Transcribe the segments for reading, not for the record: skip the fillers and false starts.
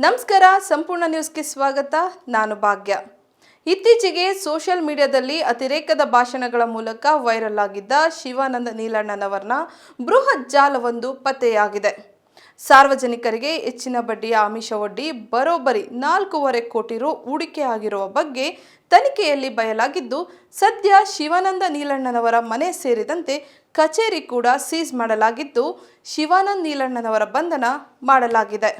ನಮಸ್ಕಾರ, ಸಂಪೂರ್ಣ ನ್ಯೂಸ್ಗೆ ಸ್ವಾಗತ. ನಾನು ಭಾಗ್ಯ. ಇತ್ತೀಚೆಗೆ ಸೋಷಿಯಲ್ ಮೀಡಿಯಾದಲ್ಲಿ ಅತಿರೇಕದ ಭಾಷಣಗಳ ಮೂಲಕ ವೈರಲ್ ಆಗಿದ್ದ ಶಿವಾನಂದ ನೀಲಣ್ಣನವರ ಬೃಹತ್ ಜಾಲವೊಂದು ಪತ್ತೆಯಾಗಿದೆ. ಸಾರ್ವಜನಿಕರಿಗೆ ಹೆಚ್ಚಿನ ಬಡ್ಡಿಯ ಆಮಿಷವೊಡ್ಡಿ ಬರೋಬ್ಬರಿ 4.5 ಕೋಟಿ ರು ಹೂಡಿಕೆ ಆಗಿರುವ ಬಗ್ಗೆ ತನಿಖೆಯಲ್ಲಿ ಬಯಲಾಗಿದ್ದು, ಸದ್ಯ ಶಿವಾನಂದ ನೀಲಣ್ಣನವರ ಮನೆ ಸೇರಿದಂತೆ ಕಚೇರಿ ಕೂಡ ಸೀಸ್ ಮಾಡಲಾಗಿದ್ದು, ಶಿವಾನಂದ ನೀಲಣ್ಣನವರ ಬಂಧನ ಮಾಡಲಾಗಿದೆ.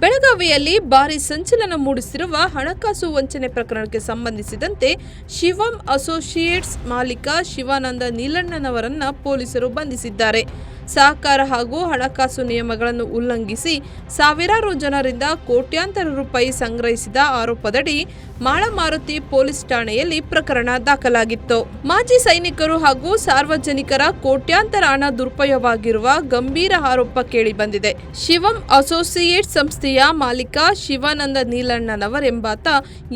ಬೆಳಗಾವಿಯಲ್ಲಿ ಭಾರೀ ಸಂಚಲನ ಮೂಡಿಸಿರುವ ಹಣಕಾಸು ವಂಚನೆ ಪ್ರಕರಣಕ್ಕೆ ಸಂಬಂಧಿಸಿದಂತೆ ಶಿವಂ ಅಸೋಸಿಯೇಟ್ಸ್ ಮಾಲೀಕ ಶಿವಾನಂದ ನೀಲಣ್ಣನವರನ್ನ ಪೊಲೀಸರು ಬಂಧಿಸಿದ್ದಾರೆ. ಸಹಕಾರ ಹಾಗೂ ಹಣಕಾಸು ನಿಯಮಗಳನ್ನು ಉಲ್ಲಂಘಿಸಿ ಸಾವಿರಾರು ಜನರಿಂದ ಕೋಟ್ಯಾಂತರ ರೂಪಾಯಿ ಸಂಗ್ರಹಿಸಿದ ಆರೋಪದಡಿ ಮಾಳಮಾರುತಿ ಪೊಲೀಸ್ ಠಾಣೆಯಲ್ಲಿ ಪ್ರಕರಣ ದಾಖಲಾಗಿತ್ತು. ಮಾಜಿ ಸೈನಿಕರು ಹಾಗೂ ಸಾರ್ವಜನಿಕರ ಕೋಟ್ಯಾಂತರ ಹಣ ದುರುಪಯೋಗವಾಗಿರುವ ಗಂಭೀರ ಆರೋಪ ಕೇಳಿಬಂದಿದೆ. ಶಿವಂ ಅಸೋಸಿಯೇಟ್ಸ್ ಸಂಸ್ಥೆಯ ಮಾಲೀಕ ಶಿವಾನಂದ ನೀಲಣ್ಣನವರೆಂಬಾತ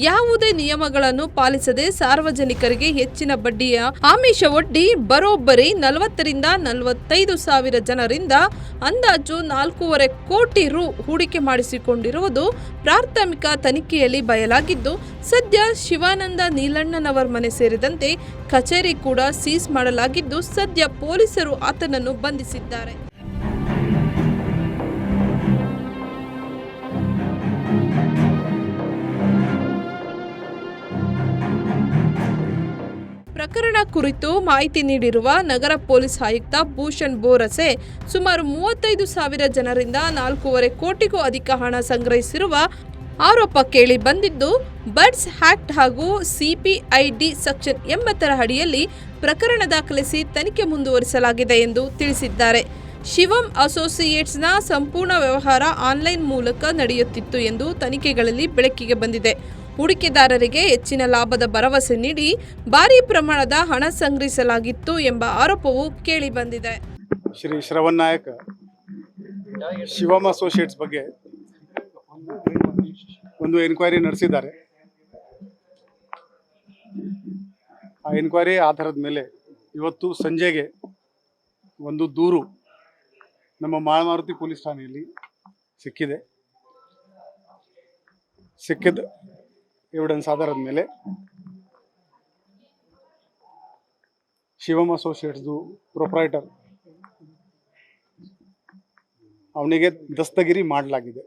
ಯಾವುದೇ ನಿಯಮಗಳನ್ನು ಪಾಲಿಸದೆ ಸಾರ್ವಜನಿಕರಿಗೆ ಹೆಚ್ಚಿನ ಬಡ್ಡಿಯ ಆಮಿಷವೊಡ್ಡಿ ಬರೋಬ್ಬರಿ 40 ರಿಂದ 45 ಸಾವಿರ ಜನರಿಂದ ಅಂದಾಜು 4.5 ಕೋಟಿ ರು ಹೂಡಿಕೆ ಮಾಡಿಸಿಕೊಂಡಿರುವುದು ಪ್ರಾಥಮಿಕ ತನಿಖೆಯಲ್ಲಿ ಬಯಲಾಗಿದ್ದು, ಸದ್ಯ ಶಿವಾನಂದ ನೀಲಣ್ಣನವರ ಮನೆ ಸೇರಿದಂತೆ ಕಚೇರಿ ಕೂಡ ಸೀಸ್ ಮಾಡಲಾಗಿದ್ದು, ಸದ್ಯ ಪೊಲೀಸರು ಆತನನ್ನು ಬಂಧಿಸಿದ್ದಾರೆ. ಪ್ರಕರಣ ಕುರಿತು ಮಾಹಿತಿ ನೀಡಿರುವ ನಗರ ಪೊಲೀಸ್ ಆಯುಕ್ತ ಭೂಷಣ್ ಬೋರಸೆ, ಸುಮಾರು 35,000 ಜನರಿಂದ 4.5 ಕೋಟಿಗೂ ಅಧಿಕ ಹಣ ಸಂಗ್ರಹಿಸಿರುವ ಆರೋಪ ಕೇಳಿ ಬಂದಿದ್ದು, ಬಡ್ಸ್ ಆಕ್ಟ್ ಹಾಗೂ ಸಿಪಿಐಡಿ ಸೆಕ್ಷನ್ 80 ಅಡಿಯಲ್ಲಿ ಪ್ರಕರಣ ದಾಖಲಿಸಿ ತನಿಖೆ ಮುಂದುವರಿಸಲಾಗಿದೆ ಎಂದು ತಿಳಿಸಿದ್ದಾರೆ. ಶಿವಂ ಅಸೋಸಿಯೇಟ್ಸ್ನ ಸಂಪೂರ್ಣ ವ್ಯವಹಾರ ಆನ್ಲೈನ್ ಮೂಲಕ ನಡೆಯುತ್ತಿತ್ತು ಎಂದು ತನಿಖೆಗಳಲ್ಲಿ ಬೆಳಕಿಗೆ ಬಂದಿದೆ. ಹೂಡಿಕೆದಾರರಿಗೆ ಹೆಚ್ಚಿನ ಲಾಭದ ಭರವಸೆ ನೀಡಿ ಭಾರೀ ಪ್ರಮಾಣದ ಹಣ ಸಂಗ್ರಹಿಸಲಾಗಿತ್ತು ಎಂಬ ಆರೋಪವು ಕೇಳಿಬಂದಿದೆ. ಶ್ರೀ ಶ್ರವಣ್ ನಾಯಕ್ ಶಿವಂ ಅಸೋಸಿಯೇಟ್ಸ್ ಬಗ್ಗೆ ಒಂದು ಎನ್ಕ್ವೈರಿ ನಡೆಸಿದ್ದಾರೆ. ಆ ಎನ್ಕ್ವೈರಿ ಆಧಾರದ ಮೇಲೆ ಇವತ್ತು ಸಂಜೆಗೆ ಒಂದು ದೂರು ನಮ್ಮ ಮಾಳಮಾರುತಿ ಪೊಲೀಸ್ ಠಾಣೆಯಲ್ಲಿ ಸಿಕ್ಕಿದೆ. ಸಿಕ್ಕಿದ ಎವಿಡೆನ್ಸ್ ಆಧಾರದ ಮೇಲೆ ಶಿವಂ ಅಸೋಸಿಯೇಟ್ಸ್ದು ಪ್ರೊಪ್ರೈಟರ್ ಅವನಿಗೆ ದಸ್ತಗಿರಿ ಮಾಡಲಾಗಿದೆ,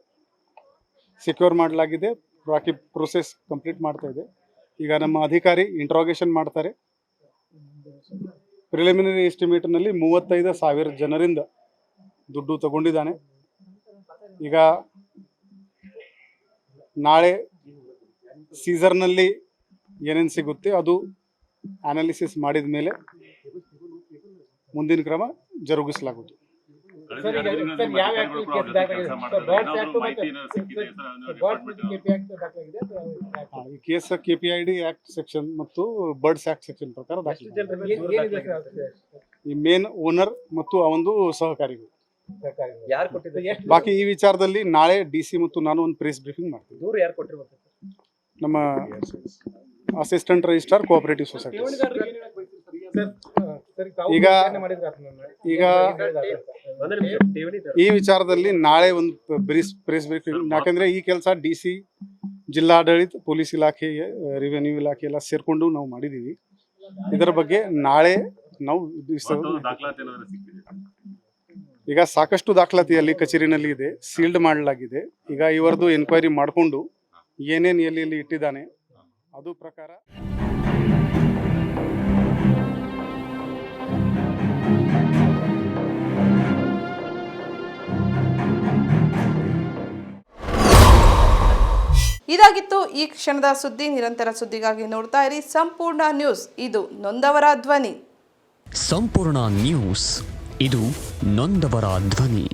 ಸೆಕ್ಯೂರ್ ಮಾಡಲಾಗಿದೆ. ಬಾಕಿ ಪ್ರೊಸೆಸ್ ಕಂಪ್ಲೀಟ್ ಮಾಡ್ತಾ ಇದೆ. ಈಗ ನಮ್ಮ ಅಧಿಕಾರಿ ಇಂಟ್ರಾಗೇಷನ್ ಮಾಡ್ತಾರೆ. ಪ್ರಿಲಿಮಿನರಿ ಎಸ್ಟಿಮೇಟ್ನಲ್ಲಿ 35,000 ಜನರಿಂದ ದುಡ್ಡು ತಗೊಂಡಿದ್ದಾನೆ. ಈಗ ನಾಳೆ ಸೀಸರ್ನಲ್ಲಿ ಏನೇನು ಸಿಗುತ್ತೆ ಅದು ಅನಾಲಿಸಿಸ್ ಮಾಡಿದ ಮೇಲೆ ಮುಂದಿನ ಕ್ರಮ ಜರುಗಿಸಲಾಗುವುದು. ಈ ಕೇಸ್ KPID ಆಕ್ಟ್ ಸೆಕ್ಷನ್ ಮತ್ತು ಬರ್ಡ್ಸ್ ಆಕ್ಟ್ ಸೆಕ್ಷನ್ ಪ್ರಕಾರ ದಾಖಲಾಗಿದೆ. ಈ ಮೇನ್ ಓನರ್ ಮತ್ತು ಅವೊಂದು ಸಹಕಾರಿಗಳು. ಬಾಕಿ ಈ ವಿಚಾರದಲ್ಲಿ ನಾಳೆ DC ಮತ್ತು ನಾನು ಒಂದು ಪ್ರೆಸ್ ಬ್ರೀಫಿಂಗ್ ಮಾಡ್ತೀನಿ. ನಮ್ಮ ಅಸಿಸ್ಟೆಂಟ್ ರಿಜಿಸ್ಟ್ರಾರ್ ಕೋಆಪರೇಟಿವ್ ಸೊಸೈಟಿ. ಈಗ ಈ ವಿಚಾರದಲ್ಲಿ ನಾಳೆ ಒಂದು ಪ್ರೆಸ್ ಬ್ರೀಫಿಂಗ್, ಯಾಕಂದ್ರೆ ಈ ಕೆಲಸ DC, ಜಿಲ್ಲಾಡಳಿತ, ಪೊಲೀಸ್ ಇಲಾಖೆ, ರೆವಿನ್ಯೂ ಇಲಾಖೆ ಎಲ್ಲ ಸೇರ್ಕೊಂಡು ನಾವು ಮಾಡಿದೀವಿ. ಇದರ ಬಗ್ಗೆ ನಾಳೆ ನಾವು ಈಗ ಸಾಕಷ್ಟು ದಾಖಲಾತಿಯಲ್ಲಿ ಕಚೇರಿನಲ್ಲಿ ಇದೆ, ಸೀಲ್ಡ್ ಮಾಡಲಾಗಿದೆ. ಈಗ ಇವರದು ಎನ್ಕ್ವೈರಿ ಮಾಡಿಕೊಂಡು ಏನೇನು ಎಲ್ಲಿ ಇಟ್ಟಿದ್ದಾನೆ ಅದು ಪ್ರಕಾರ ಇದಾಗಿತ್ತು ಈ ಕ್ಷಣದ ಸುದ್ದಿ. ನಿರಂತರ ಸುದ್ದಿಗಾಗಿ ನೋಡ್ತಾ ಇರಿ ಸಂಪೂರ್ಣ ನ್ಯೂಸ್. ಇದು ನೊಂದವರ ಧ್ವನಿ. ಸಂಪೂರ್ಣ ನ್ಯೂಸ್, ಇದು ನೊಂದವರ ಧ್ವನಿ.